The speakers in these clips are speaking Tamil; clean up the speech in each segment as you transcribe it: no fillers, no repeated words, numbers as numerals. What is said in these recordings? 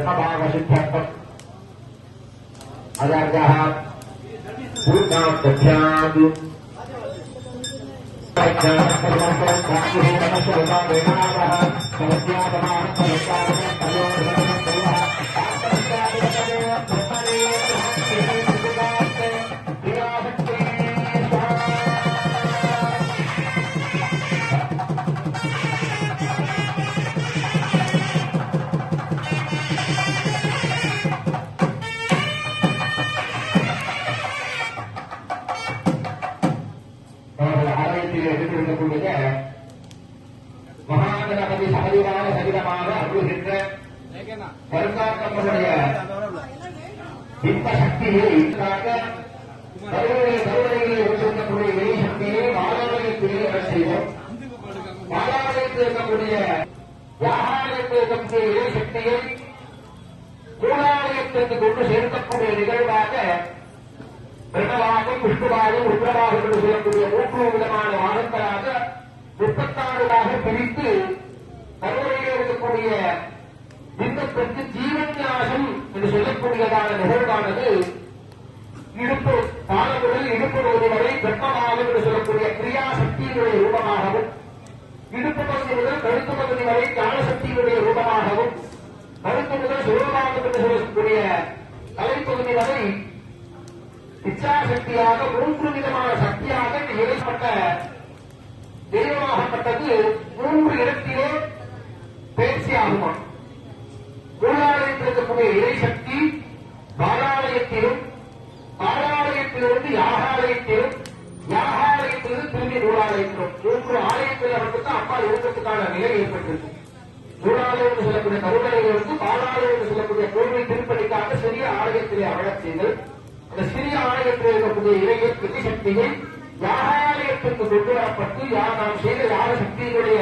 ब्रह्मभावसिद्ध्यर्थम् अजार्यः पूर्णाद्दध्यात् மகாகணபதி சமதிவான சகிதமாக அருள்கின்ற கருங்காட்டம்மனுடைய பிம்ப சக்தியை கருவறைகளை உருவாக்கக்கூடிய வெளி சக்தியை வாழாலயத்திலே அடர் செய்வோம். வாழாலயத்தில் இருக்கக்கூடிய யாகாலயத்தில் இருக்கக்கூடிய வெளி சக்தியை மூலாலயத்திற்கு கொண்டு சேர்க்கக்கூடிய நிகழ்வாக பிரம்மவாகம், விஷ்ணுவாகம், ருத்ரவாகம் என்று சொல்லக்கூடிய 3 விதமான வாகங்களாக 36 பிரித்து கருவறையில் இருக்கக்கூடிய பிம்பத்திற்கு ஜீவன்யாசம் என்று சொல்லக்கூடியதான நிகழ்வானது இடுப்பு பாலமுதல் இடுப்பு பகுதி வரை பிரம்மவாகம் என்று சொல்லக்கூடிய கிரியாசக்தியினுடைய ரூபமாகவும், இடுப்பு பகுதி முதல் கழுத்து பகுதி வரை ஞானசக்தியினுடைய ரூபமாகவும், கழுத்து முதல் சிவபாகம் என்று சொல்லக்கூடிய தலைப்பகுதி வரை இச்சாசக்தியாக 3 விதமான சக்தியாக இறைப்பட்ட தெய்வமாகப்பட்டது 3 இடத்திலே பேச்சு ஆகுமா. மூலாலயத்தில் இருக்கக்கூடிய இறைசக்தி பாலாலயத்திலும், பாலாலயத்திலிருந்து யாகாலயத்திலும், யாகாலயத்திலிருந்து திரும்பி நூலாலயத்திலும் 3 ஆலயத்தில் மட்டும்தான் அம்மா இருக்கிறதுக்கான நிலை ஏற்பட்டிருக்கு. நூலாலயம் என்று சொல்லக்கூடிய கருவறையிலிருந்து பாலாலயம் என்று சொல்லக்கூடிய கோவில் திருப்பதிக்காக சிறிய ஆலயத்திலே அமரச் செய்தல். அந்த சிறிய ஆலயத்தில் இருக்கக்கூடிய இறைய சக்தியை யாகாலயத்திற்கு கொண்டு வரப்பட்டு நாம் செய்த யாக சக்தியினுடைய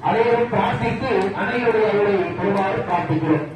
அனைவரும் பிரார்த்தித்து அன்னையுடைய அவரை பெறுமாறு பிரார்த்திக்கிறோம்.